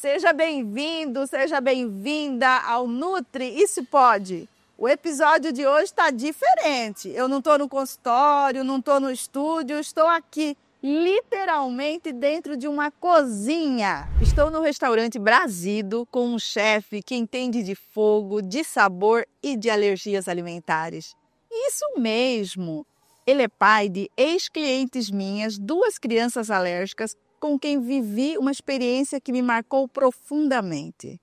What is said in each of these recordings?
Seja bem-vindo, seja bem-vinda ao Nutri e Se Pode. O episódio de hoje está diferente. Eu não estou no consultório, não estou no estúdio, estou aqui literalmente dentro de uma cozinha. Estou no restaurante Brasido com um chefe que entende de fogo, de sabor e de alergias alimentares. Isso mesmo! Ele é pai de ex-clientes minhas, 2 crianças alérgicas, com quem vivi uma experiência que me marcou profundamente.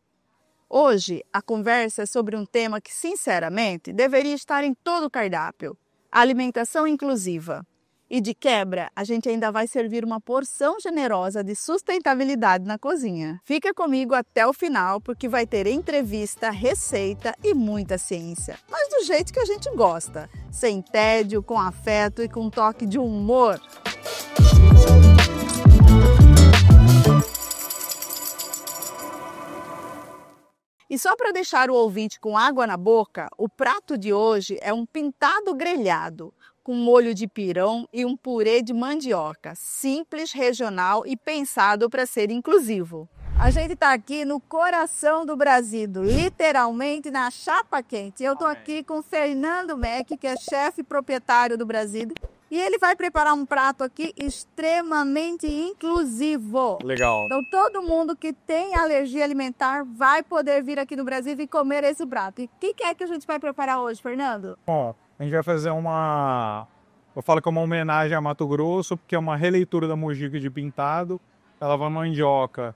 Hoje, a conversa é sobre um tema que, sinceramente, deveria estar em todo o cardápio: a alimentação inclusiva. E de quebra, a gente ainda vai servir uma porção generosa de sustentabilidade na cozinha. Fica comigo até o final, porque vai ter entrevista, receita e muita ciência. Mas do jeito que a gente gosta, sem tédio, com afeto e com um toque de humor. E só para deixar o ouvinte com água na boca, o prato de hoje é um pintado grelhado, com molho de pirão e um purê de mandioca, simples, regional e pensado para ser inclusivo. A gente está aqui no coração do Brasido, literalmente na chapa quente. Eu estou aqui com o Fernando Meck, que é chefe proprietário do Brasido, e ele vai preparar um prato aqui extremamente inclusivo. Legal. Então todo mundo que tem alergia alimentar vai poder vir aqui no Brasil e comer esse prato. E o que é que a gente vai preparar hoje, Fernando? Bom, a gente vai fazer eu falo que é uma homenagem a Mato Grosso, porque é uma releitura da mojica de pintado. Ela vai mandioca,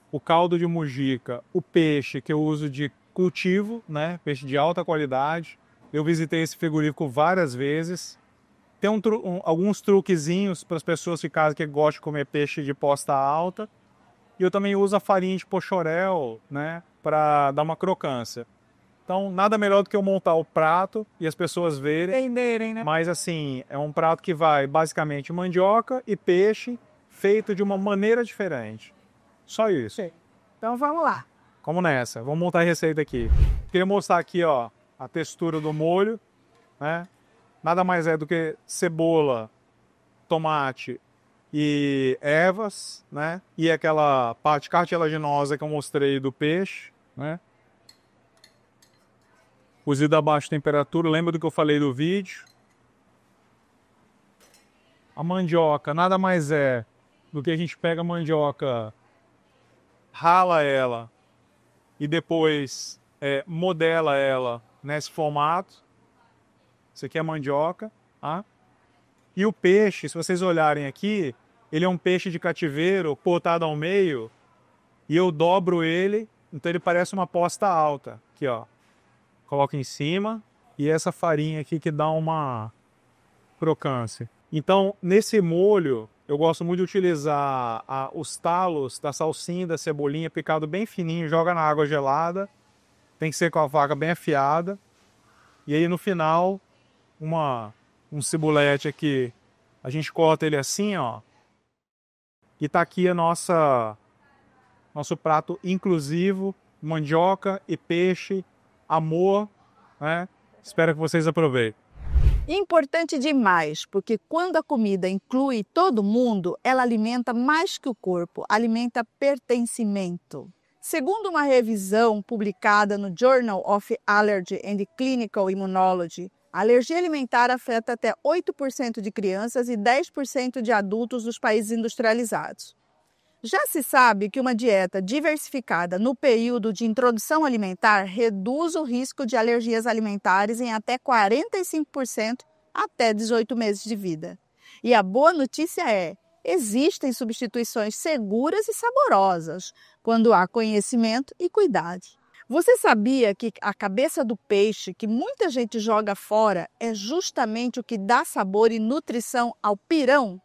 o caldo de mojica, o peixe que eu uso de cultivo, né? Peixe de alta qualidade. Eu visitei esse frigorífico várias vezes. Tem alguns truquezinhos para as pessoas de casa que gostam de comer peixe de posta alta. E eu também uso a farinha de pochorel, né, para dar uma crocância. Então, nada melhor do que eu montar o prato e as pessoas verem. Entenderem, né? Mas assim, é um prato que vai basicamente mandioca e peixe feito de uma maneira diferente. Só isso. Sim. Então vamos lá. Vamos nessa. Vamos montar a receita aqui. Queria mostrar aqui, ó, a textura do molho, né? Nada mais é do que cebola, tomate e ervas, né? E aquela parte cartilaginosa que eu mostrei do peixe, né? Cozido a baixa temperatura, lembra do que eu falei do vídeo? A mandioca nada mais é do que a gente pega a mandioca, rala ela e depois modela ela nesse formato. Isso aqui é a mandioca, tá? E o peixe, se vocês olharem aqui, ele é um peixe de cativeiro cortado ao meio e eu dobro ele, então ele parece uma posta alta. Aqui, ó. Coloco em cima e essa farinha aqui que dá uma crocância. Então, nesse molho, eu gosto muito de utilizar os talos da salsinha e da cebolinha picado bem fininho, joga na água gelada. Tem que ser com a faca bem afiada. E aí no final, um cibulete aqui, a gente corta ele assim, ó. E tá aqui nosso prato inclusivo, mandioca e peixe, amor, né? Espero que vocês aproveitem. Importante demais, porque quando a comida inclui todo mundo, ela alimenta mais que o corpo, alimenta pertencimento. Segundo uma revisão publicada no Journal of Allergy and Clinical Immunology, a alergia alimentar afeta até 8% de crianças e 10% de adultos dos países industrializados. Já se sabe que uma dieta diversificada no período de introdução alimentar reduz o risco de alergias alimentares em até 45% até 18 meses de vida. E a boa notícia é: existem substituições seguras e saborosas quando há conhecimento e cuidado. Você sabia que a cabeça do peixe, que muita gente joga fora, é justamente o que dá sabor e nutrição ao pirão?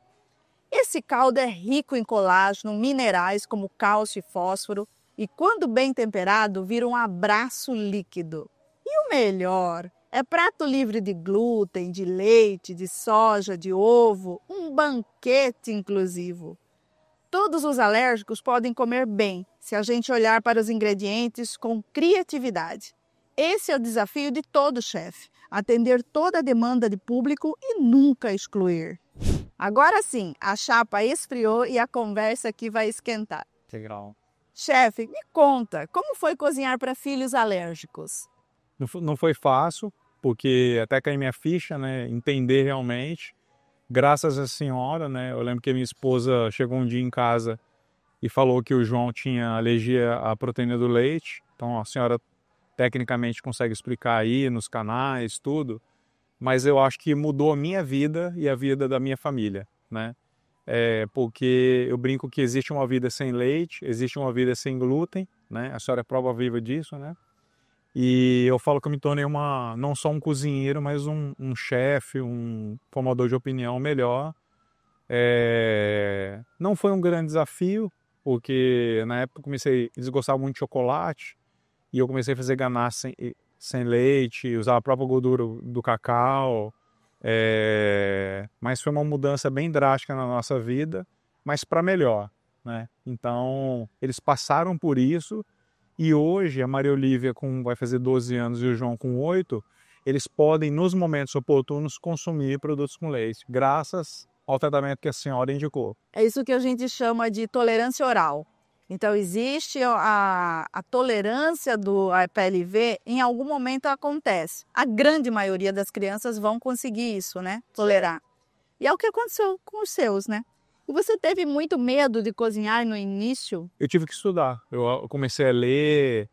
Esse caldo é rico em colágeno, minerais como cálcio e fósforo e, quando bem temperado, vira um abraço líquido. E o melhor, é prato livre de glúten, de leite, de soja, de ovo, um banquete inclusivo. Todos os alérgicos podem comer bem, se a gente olhar para os ingredientes com criatividade. Esse é o desafio de todo chefe, atender toda a demanda de público e nunca excluir. Agora sim, a chapa esfriou e a conversa aqui vai esquentar. Legal. Chefe, me conta, como foi cozinhar para filhos alérgicos? Não foi fácil, porque até cair minha ficha, né? Entender realmente. Graças à senhora, né? Eu lembro que minha esposa chegou um dia em casa e falou que o João tinha alergia à proteína do leite. Então a senhora tecnicamente consegue explicar aí nos canais, tudo. Mas eu acho que mudou a minha vida e a vida da minha família, né? Porque eu brinco que existe uma vida sem leite, existe uma vida sem glúten, né? A senhora é prova viva disso, né? E eu falo que eu me tornei não só um cozinheiro, mas um chefe, um formador de opinião melhor. Não foi um grande desafio, porque na época eu comecei a desgostar muito de chocolate e eu comecei a fazer ganache sem leite, usar a própria gordura do cacau. Mas foi uma mudança bem drástica na nossa vida, mas para melhor, né? Então, eles passaram por isso e hoje a Maria Olívia vai fazer 12 anos e o João com 8, eles podem, nos momentos oportunos, consumir produtos com leite, graças ao tratamento que a senhora indicou. É isso que a gente chama de tolerância oral. Então, existe a tolerância do PLV, em algum momento acontece. A grande maioria das crianças vão conseguir isso, né? Tolerar. E é o que aconteceu com os seus, né? E você teve muito medo de cozinhar no início? Eu tive que estudar. Eu comecei a ler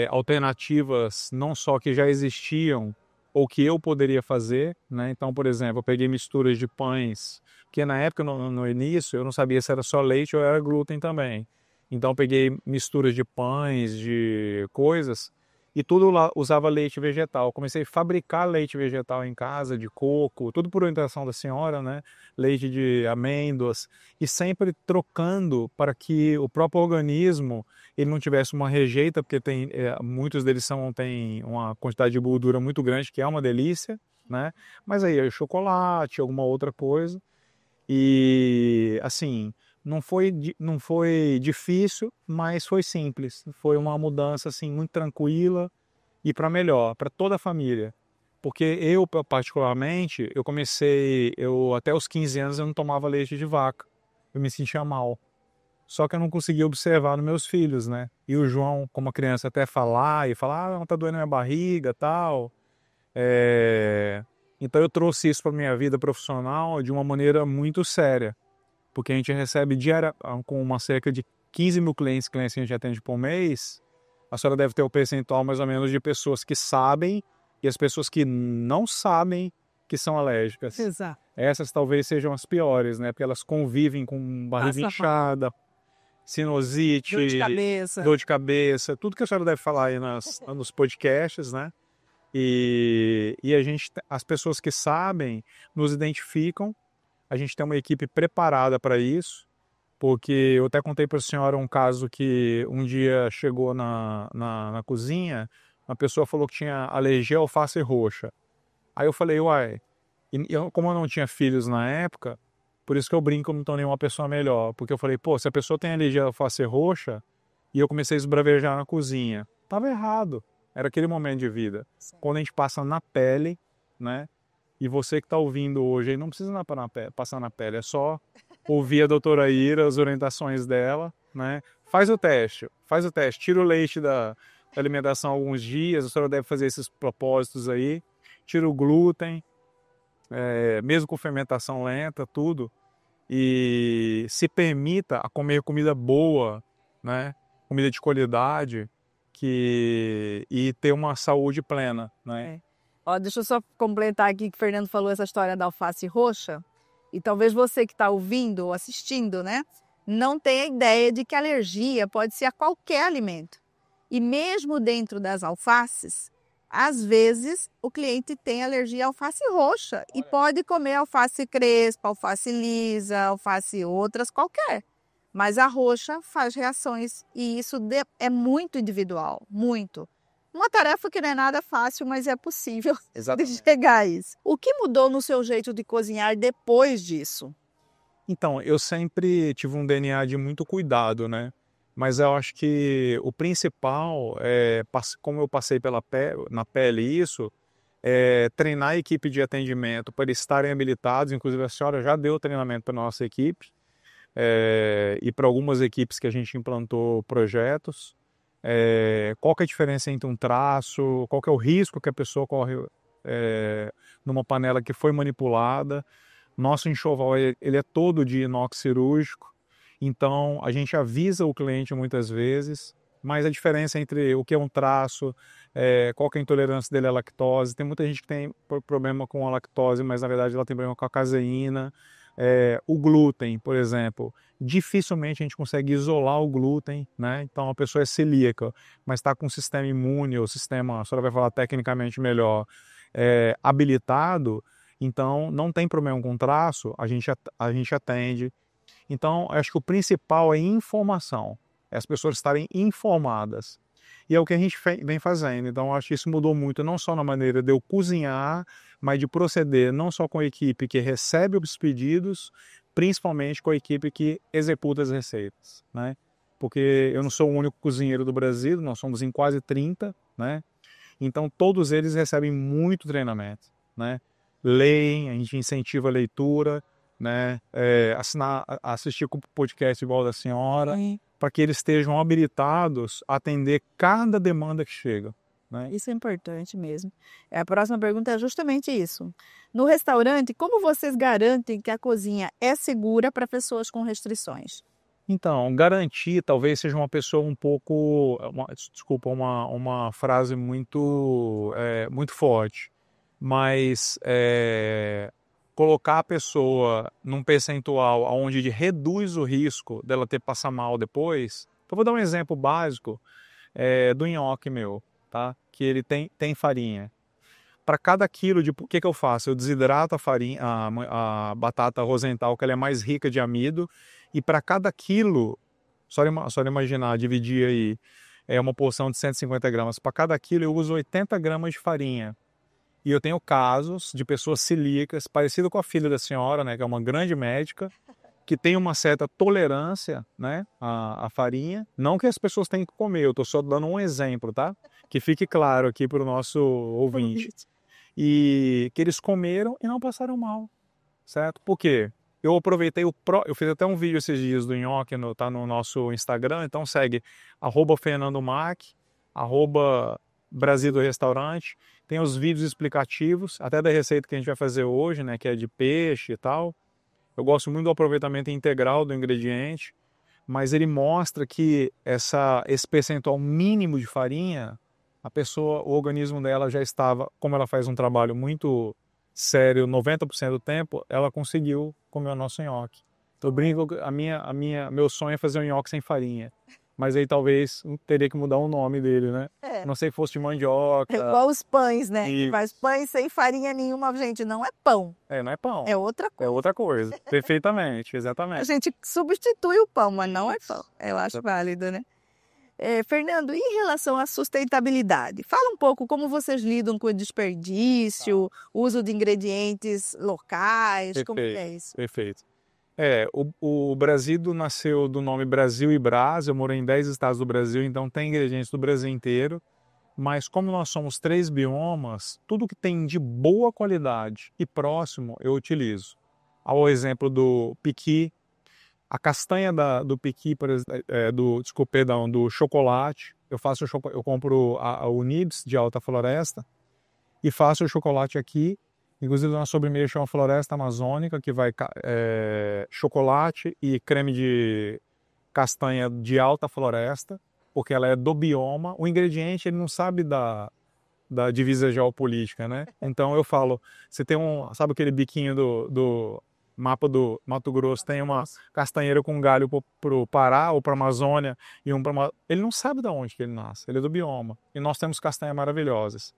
alternativas não só que já existiam ou que eu poderia fazer, né? Então, por exemplo, eu peguei misturas de pães, que na época, no início, eu não sabia se era só leite ou era glúten também. Então, eu peguei misturas de pães, de coisas, e tudo lá usava leite vegetal. Eu comecei a fabricar leite vegetal em casa, de coco, tudo por orientação da senhora, né? Leite de amêndoas, e sempre trocando para que o próprio organismo ele não tivesse uma rejeita, porque muitos deles têm uma quantidade de gordura muito grande, que é uma delícia, né? Mas aí é chocolate, alguma outra coisa. E assim, não foi difícil, mas foi simples. Foi uma mudança assim muito tranquila e para melhor, para toda a família. Porque eu particularmente, eu até os 15 anos eu não tomava leite de vaca. Eu me sentia mal. Só que eu não conseguia observar nos meus filhos, né? E o João, como criança, até falar, não, tá doendo minha barriga, tal. Então eu trouxe isso para minha vida profissional de uma maneira muito séria, porque a gente recebe com uma cerca de 15 mil clientes que a gente atende por mês. A senhora deve ter o percentual mais ou menos de pessoas que sabem e as pessoas que não sabem que são alérgicas. Exato. Essas talvez sejam as piores, né? Porque elas convivem com barriga inchada, sinusite, dor de cabeça, tudo que a senhora deve falar aí nos podcasts, né? E as pessoas que sabem nos identificam. A gente tem uma equipe preparada para isso, porque eu até contei para a senhora um caso que um dia chegou na cozinha, uma pessoa falou que tinha alergia à alface roxa. Aí eu falei, uai, como eu não tinha filhos na época, por isso que eu brinco, eu não tô nenhuma pessoa melhor, porque eu falei, pô, se a pessoa tem alergia à alface roxa, e eu comecei a esbravejar na cozinha, tava errado. Era aquele momento de vida. Quando a gente passa na pele, né? E você que está ouvindo hoje, aí não precisa passar na pele, é só ouvir a doutora Ira, as orientações dela, né? Faz o teste, tira o leite da alimentação alguns dias, a senhora deve fazer esses propósitos aí, tira o glúten, mesmo com fermentação lenta, tudo, e se permita a comer comida boa, né? Comida de qualidade, e ter uma saúde plena, né? Ó, deixa eu só completar aqui que o Fernando falou essa história da alface roxa. E talvez você que está ouvindo ou assistindo, né, não tenha ideia de que alergia pode ser a qualquer alimento. E mesmo dentro das alfaces, às vezes o cliente tem alergia à alface roxa e pode comer alface crespa, alface lisa, alface outras qualquer. Mas a roxa faz reações e isso é muito individual, muito. Uma tarefa que não é nada fácil, mas é possível de chegar a isso. O que mudou no seu jeito de cozinhar depois disso? Então, eu sempre tive um DNA de muito cuidado, né? Mas eu acho que o principal, como eu passei na pele isso, é treinar a equipe de atendimento para eles estarem habilitados. Inclusive, a senhora já deu treinamento para a nossa equipe. e para algumas equipes que a gente implantou projetos, qual que é a diferença entre um traço, qual que é o risco que a pessoa corre numa panela que foi manipulada. Nosso enxoval ele é todo de inox cirúrgico, então a gente avisa o cliente muitas vezes, mas a diferença entre o que é um traço, qual que é a intolerância dele à lactose. Tem muita gente que tem problema com a lactose, mas na verdade ela tem problema com a caseína. O glúten, por exemplo, dificilmente a gente consegue isolar o glúten, né? Então a pessoa é celíaca, mas está com um sistema imune, ou sistema, a senhora vai falar tecnicamente melhor, habilitado, então não tem problema com traço, a gente atende. Então acho que o principal é informação, as pessoas estarem informadas. E é o que a gente vem fazendo. Então, acho que isso mudou muito, não só na maneira de eu cozinhar, mas de proceder não só com a equipe que recebe os pedidos, principalmente com a equipe que executa as receitas, né? Porque eu não sou o único cozinheiro do Brasil, nós somos em quase 30, né? Então, todos eles recebem muito treinamento, né? Leem, a gente incentiva a leitura, né? Assistir com o podcast igual da senhora, para que eles estejam habilitados a atender cada demanda que chega, né? Isso é importante mesmo. A próxima pergunta é justamente isso. No restaurante, como vocês garantem que a cozinha é segura para pessoas com restrições? Então, garantir talvez seja uma pessoa um pouco, desculpa, uma frase muito forte, mas colocar a pessoa num percentual onde reduz o risco dela ter passar mal depois. Então, vou dar um exemplo básico do nhoque meu, tá? Que ele tem farinha. Para cada quilo de... O que eu faço? Eu desidrato a farinha, a batata rosental, que ela é mais rica de amido, e para cada quilo, só imaginar, dividir aí, uma porção de 150 gramas, para cada quilo eu uso 80 gramas de farinha. E eu tenho casos de pessoas celíacas, parecido com a filha da senhora, né, que é uma grande médica, que tem uma certa tolerância, né, à farinha. Não que as pessoas tenham que comer, eu estou só dando um exemplo, tá? Que fique claro aqui para o nosso ouvinte. E que eles comeram e não passaram mal, certo? Por quê? Eu aproveitei eu fiz até um vídeo esses dias do nhoque, tá no nosso Instagram, então segue @FernandoMac, @Brasil do Restaurante. Tem os vídeos explicativos, até da receita que a gente vai fazer hoje, né, que é de peixe e tal. Eu gosto muito do aproveitamento integral do ingrediente, mas ele mostra que esse percentual mínimo de farinha, o organismo dela já estava, como ela faz um trabalho muito sério 90% do tempo, ela conseguiu comer o nosso nhoque. Então, eu brinco, meu sonho é fazer um nhoque sem farinha. Mas aí talvez teria que mudar o nome dele, né? Não sei se fosse de mandioca. É igual os pães, né? Faz pães sem farinha nenhuma, gente, não é pão. Não é pão. É outra coisa. É outra coisa. Perfeitamente, exatamente. A gente substitui o pão, mas não é pão. Eu acho válido, né? Fernando, em relação à sustentabilidade, fala um pouco como vocês lidam com o desperdício, uso de ingredientes locais, Perfeito, como que é isso? Perfeito. O Brasil nasceu do nome Brasil e Brás. Eu morei em 10 estados do Brasil, então tem ingredientes do Brasil inteiro. Mas como nós somos 3 biomas, tudo que tem de boa qualidade e próximo eu utilizo. Ao exemplo do piqui, a castanha do piqui, do chocolate. Eu compro o Nibs de alta floresta e faço o chocolate aqui. Inclusive, uma sobremesa chama Floresta Amazônica, que vai chocolate e creme de castanha de alta floresta, porque ela é do bioma. O ingrediente, ele não sabe da divisa geopolítica, né? Então, eu falo, você tem sabe aquele biquinho do mapa do Mato Grosso, tem uma castanheira com galho pro Pará ou pra Amazônia, ele não sabe de onde que ele nasce, ele é do bioma. E nós temos castanhas maravilhosas.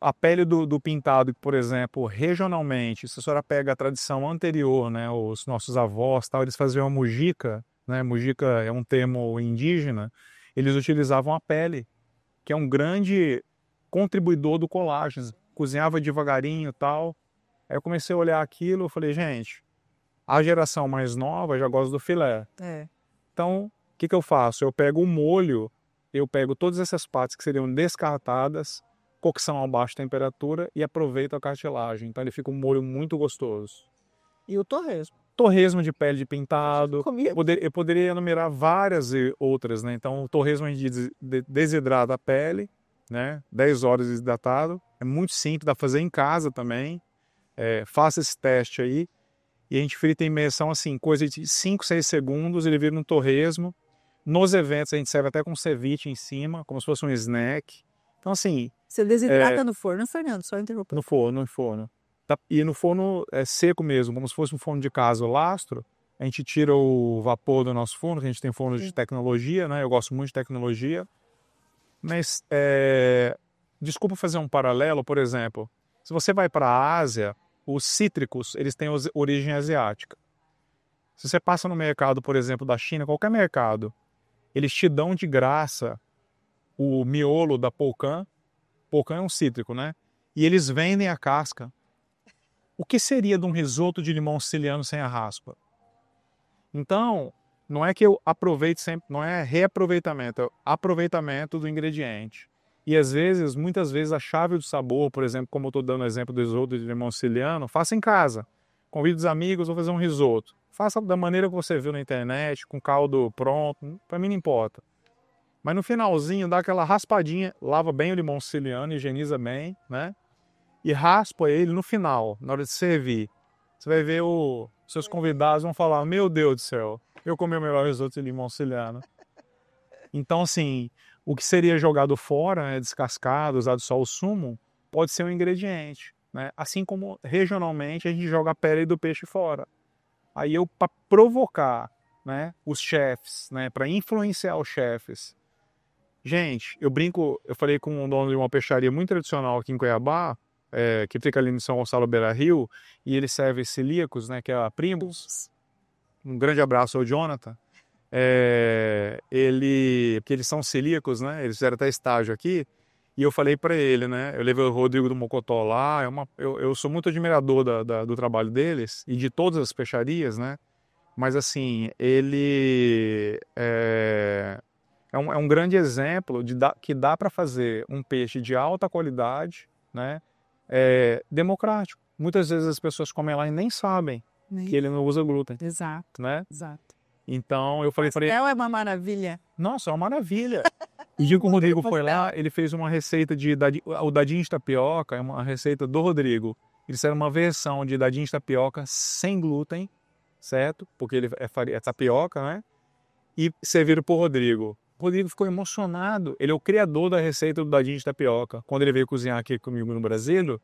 A pele do pintado, por exemplo, regionalmente, se a senhora pega a tradição anterior, né, os nossos avós, tal, eles faziam a mujica, né, mujica é um termo indígena, eles utilizavam a pele, que é um grande contribuidor do colágeno, cozinhava devagarinho e tal. Aí eu comecei a olhar aquilo, eu falei, gente, a geração mais nova já gosta do filé. Então, o que eu faço? Eu pego o molho, eu pego todas essas partes que seriam descartadas, cocção a baixa temperatura e aproveito a cartilagem. Então ele fica um molho muito gostoso. E o torresmo. Torresmo de pele de pintado. Comia. Eu poderia enumerar várias outras, né? Então, o torresmo a gente desidrata a pele, né? 10 horas desidratado. É muito simples, dá pra fazer em casa também. Faça esse teste aí. E a gente frita em imersão assim, coisa de 5, 6 segundos, ele vira um torresmo. Nos eventos a gente serve até com ceviche em cima, como se fosse um snack. Então assim... Você desidrata no forno, Fernando? Só interrompendo. No forno. E no forno seco mesmo, como se fosse um forno de casa, o lastro. A gente tira o vapor do nosso forno, que a gente tem forno de tecnologia, né? Eu gosto muito de tecnologia. Mas, desculpa fazer um paralelo, por exemplo. Se você vai para a Ásia, os cítricos, eles têm origem asiática. Se você passa no mercado, por exemplo, da China, qualquer mercado, eles te dão de graça o miolo da polcã. Polcã é um cítrico, né? E eles vendem a casca. O que seria de um risoto de limão siciliano sem a raspa? Então, não é que eu aproveite sempre, não é reaproveitamento, é aproveitamento do ingrediente. E às vezes, muitas vezes, a chave do sabor, por exemplo, como eu estou dando o exemplo do risoto de limão siciliano, faça em casa. Convide os amigos, vou fazer um risoto. Faça da maneira que você viu na internet, com caldo pronto, para mim não importa. Mas no finalzinho, dá aquela raspadinha, lava bem o limão siciliano, higieniza bem, né? E raspa ele no final, na hora de servir. Você vai ver seus convidados vão falar, meu Deus do céu, eu comi o melhor risoto de limão siciliano. Então, assim, o que seria jogado fora, né, descascado, usado só o sumo, pode ser um ingrediente, né? Assim como regionalmente a gente joga a pele do peixe fora. Aí para provocar, né, os chefes, né, para influenciar os chefes. Gente, eu falei com um dono de uma peixaria muito tradicional aqui em Cuiabá, que fica ali em São Gonçalo Beira Rio, e ele serve celíacos, né, que é a Primus. Um grande abraço ao Jonathan. Porque eles são celíacos, né? Eles fizeram até estágio aqui. E eu falei para ele, né? Eu levei o Rodrigo do Mocotó lá. Eu sou muito admirador do trabalho deles e de todas as peixarias, né? Mas assim, ele é um grande exemplo que dá para fazer um peixe de alta qualidade, né? Democrático. Muitas vezes as pessoas comem lá e nem sabem que ele não usa glúten. Exato, né? exato. Então eu falei, Pastel é uma maravilha. Nossa, é uma maravilha. O dia que o Rodrigo foi lá, ele fez uma receita o dadinho de tapioca, é uma receita do Rodrigo. Eles fizeram uma versão de dadinho de tapioca sem glúten, certo? Porque ele é tapioca, né? E serviram pro Rodrigo. O Rodrigo ficou emocionado. Ele é o criador da receita do dadinho de tapioca. Quando ele veio cozinhar aqui comigo no Brasil,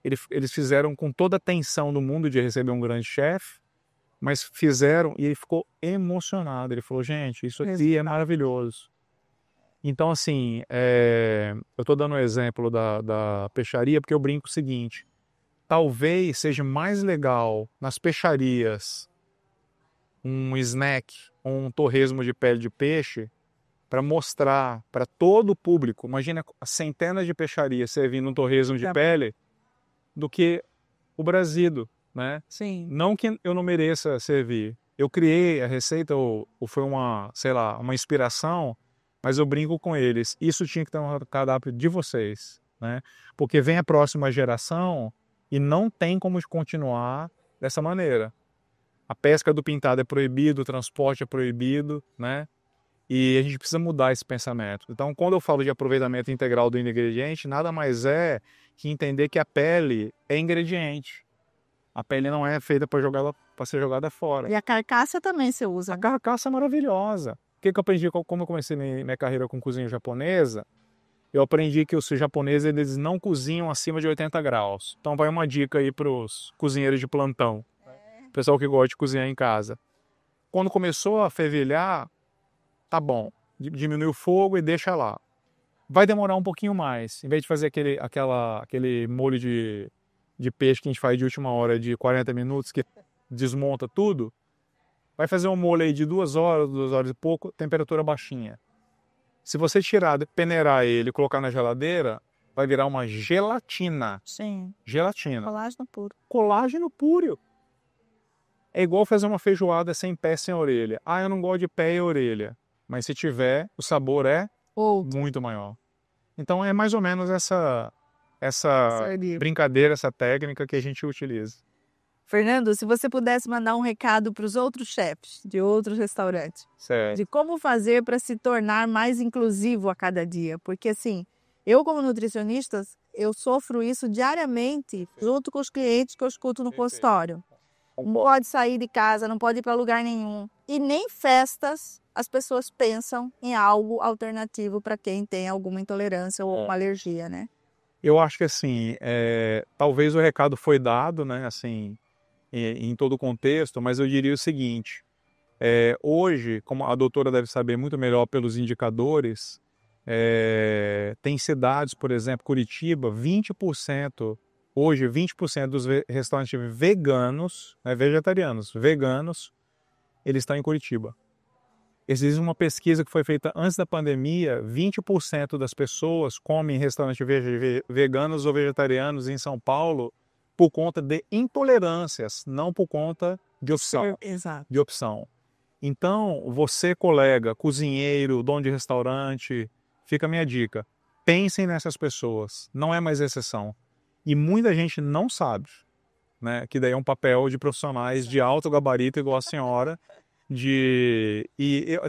eles fizeram com toda a tensão do mundo de receber um grande chefe, mas fizeram e ele ficou emocionado. Ele falou, gente, isso aqui é maravilhoso. Então, assim, eu estou dando um exemplo da peixaria porque eu brinco o seguinte, talvez seja mais legal nas peixarias um snack, um torresmo de pele de peixe, para mostrar para todo o público, imagina centenas de peixarias servindo um torresmo de pele, do que o brasido, né? Sim. Não que eu não mereça servir. Eu criei a receita, ou foi uma inspiração, mas eu brinco com eles. Isso tinha que estar no cardápio de vocês, né? Porque vem a próxima geração e não tem como continuar dessa maneira. A pesca do pintado é proibido, o transporte é proibido, né? E a gente precisa mudar esse pensamento. Então, quando eu falo de aproveitamento integral do ingrediente, nada mais é que entender que a pele é ingrediente. A pele não é feita para ser jogada fora. E a carcaça também você usa. A carcaça é maravilhosa. O que eu aprendi, como eu comecei minha carreira com cozinha japonesa, eu aprendi que os japoneses eles não cozinham acima de 80 graus. Então vai uma dica aí para os cozinheiros de plantão. Pessoal que gosta de cozinhar em casa. Quando começou a fervilhar, tá bom, diminui o fogo e deixa lá. Vai demorar um pouquinho mais. Em vez de fazer aquele molho de peixe que a gente faz de última hora de 40 minutos, que desmonta tudo, vai fazer um molho aí de 2 horas e pouco, temperatura baixinha. Se você peneirar ele e colocar na geladeira, vai virar uma gelatina. Sim. Gelatina. Colágeno puro. Colágeno puro. É igual fazer uma feijoada sem pé, sem orelha. Ah, eu não gosto de pé e orelha. Mas se tiver, o sabor é muito maior. Então é mais ou menos essa brincadeira, essa técnica que a gente utiliza. Fernando, se você pudesse mandar um recado para os outros chefes de outros restaurantes, Certo. de como fazer para se tornar mais inclusivo a cada dia, porque assim, eu como nutricionista, eu sofro isso diariamente junto com os clientes que eu escuto no consultório. Não pode sair de casa, não pode ir para lugar nenhum. E nem festas as pessoas pensam em algo alternativo para quem tem alguma intolerância ou uma alergia, né? Eu acho que assim, talvez o recado foi dado, né, assim, em todo o contexto, mas eu diria o seguinte, hoje, como a doutora deve saber muito melhor pelos indicadores, tem cidades, por exemplo, Curitiba, 20%, hoje 20% dos restaurantes veganos, vegetarianos, veganos, eles estão em Curitiba. Existe uma pesquisa que foi feita antes da pandemia, 20% das pessoas comem em restaurantes veganos ou vegetarianos em São Paulo por conta de intolerâncias, não por conta de opção. Exato. De opção. Então, você, colega, cozinheiro, dono de restaurante, fica a minha dica. Pensem nessas pessoas, não é mais exceção. E muita gente não sabe, né, que daí é um papel de profissionais de alto gabarito, igual a senhora,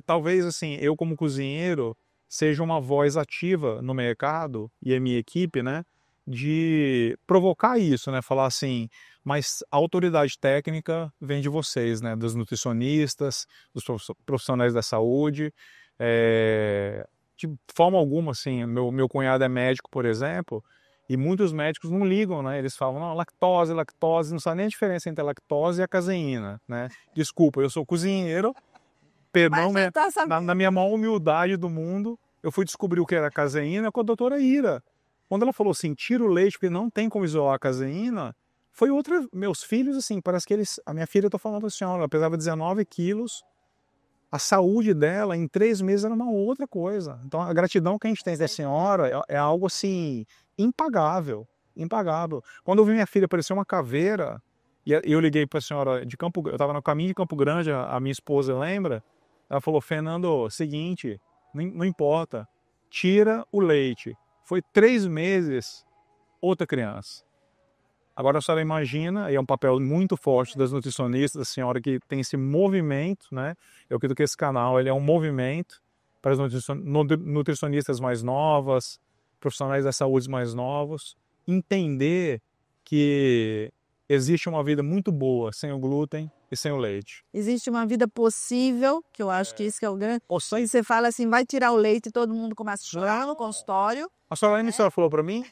talvez assim, eu como cozinheiro seja uma voz ativa no mercado e a minha equipe, né, de provocar isso, né, falar assim, mas a autoridade técnica vem de vocês, né, dos nutricionistas, dos profissionais da saúde, de forma alguma, assim, meu cunhado é médico, por exemplo, e muitos médicos não ligam, né? Eles falam, não, lactose, não sabe nem a diferença entre a lactose e a caseína, né? Desculpa, eu sou cozinheiro, perdão, né? Na minha maior humildade do mundo, eu fui descobrir o que era caseína com a doutora Ira. Quando ela falou assim, tira o leite porque não tem como isolar a caseína, foi outra, meus filhos, assim, parece que eles, a minha filha, eu tô falando pra senhora, ela pesava 19 quilos, a saúde dela em 3 meses era uma outra coisa. Então a gratidão que a gente tem da senhora é algo assim impagável, impagável. Quando eu vi minha filha parecer uma caveira, e eu liguei para a senhora de Campo, eu estava no caminho de Campo Grande, a minha esposa lembra? Ela falou, Fernando, seguinte, não importa, tira o leite. Foi 3 meses, outra criança. Agora a senhora imagina, e é um papel muito forte das nutricionistas, da senhora que tem esse movimento, né? Eu acredito que esse canal ele é um movimento para as nutricionistas mais novas, profissionais da saúde mais novos, entender que existe uma vida muito boa sem o glúten e sem o leite. Existe uma vida possível, que eu acho que isso que é o grande... E você fala assim, vai tirar o leite e todo mundo começa a chorar no consultório. A senhora falou para mim,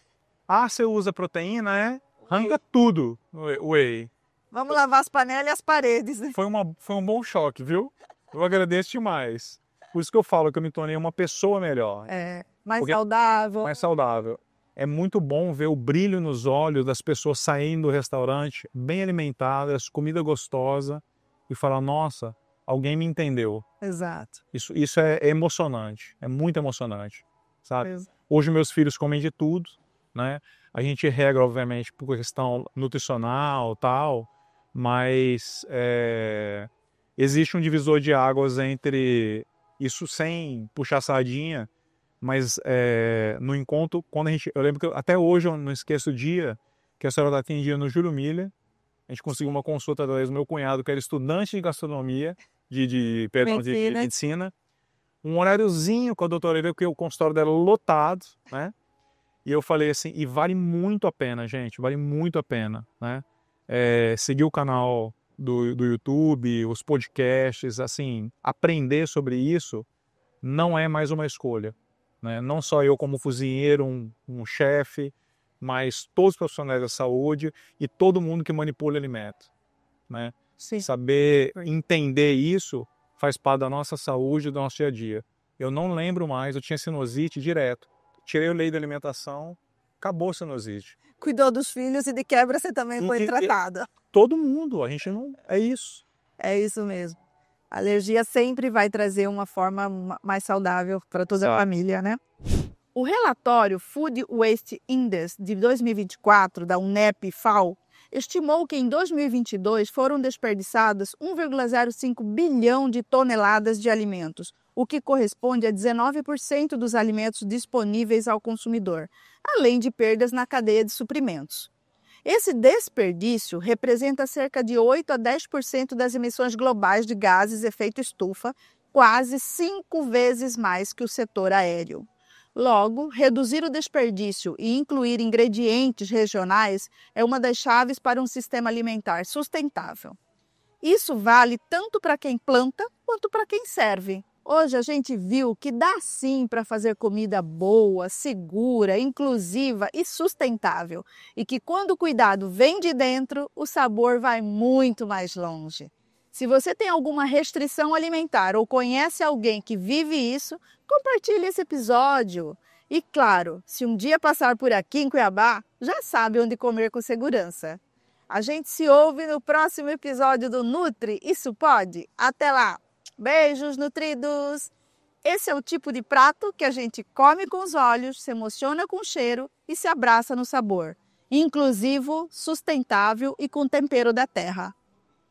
você usa proteína, arranca tudo o whey. Vamos lavar as panelas e as paredes. Foi um bom choque, viu? Eu agradeço demais. Por isso que eu falo que eu me tornei uma pessoa melhor. Mais saudável. Mais saudável. É muito bom ver o brilho nos olhos das pessoas saindo do restaurante, bem alimentadas, comida gostosa, e falar, nossa, alguém me entendeu. Exato. Isso é emocionante, é muito emocionante, sabe? Exato. Hoje meus filhos comem de tudo, né? A gente regra, obviamente, por questão nutricional, tal, mas existe um divisor de águas entre isso sem puxar sardinha, mas no encontro, eu lembro que até hoje eu não esqueço o dia que a senhora atendia no Júlio Miller, a gente conseguiu uma consulta através do meu cunhado, que era estudante de gastronomia, de medicina, um horáriozinho com a doutora Ira, porque o consultório dela lotado, né? E eu falei assim, e vale muito a pena, gente, vale muito a pena, né? Seguir o canal do YouTube, os podcasts, assim, aprender sobre isso não é mais uma escolha, né? Não só eu como cozinheiro, um chefe, mas todos os profissionais da saúde e todo mundo que manipula alimento, né? Sim. Saber entender isso faz parte da nossa saúde, do nosso dia a dia. Eu não lembro mais, eu tinha sinusite direto. Tirei o leite da alimentação, acabou a sinusite. Cuidou dos filhos e de quebra você também foi tratada. Todo mundo, a gente não... É isso. É isso mesmo. A alergia sempre vai trazer uma forma mais saudável para toda a família, né? O relatório Food Waste Index de 2024 da UNEP-FAO estimou que em 2022 foram desperdiçadas 1,05 bilhão de toneladas de alimentos, o que corresponde a 19% dos alimentos disponíveis ao consumidor, além de perdas na cadeia de suprimentos. Esse desperdício representa cerca de 8 a 10% das emissões globais de gases de efeito estufa, quase 5 vezes mais que o setor aéreo. Logo, reduzir o desperdício e incluir ingredientes regionais é uma das chaves para um sistema alimentar sustentável. Isso vale tanto para quem planta quanto para quem serve. Hoje a gente viu que dá sim para fazer comida boa, segura, inclusiva e sustentável. E que quando o cuidado vem de dentro, o sabor vai muito mais longe. Se você tem alguma restrição alimentar ou conhece alguém que vive isso, compartilhe esse episódio. E claro, se um dia passar por aqui em Cuiabá, já sabe onde comer com segurança. A gente se ouve no próximo episódio do Nutri Isso Pode. Até lá! Beijos nutridos! Esse é o tipo de prato que a gente come com os olhos, se emociona com o cheiro e se abraça no sabor. Inclusivo, sustentável e com tempero da terra.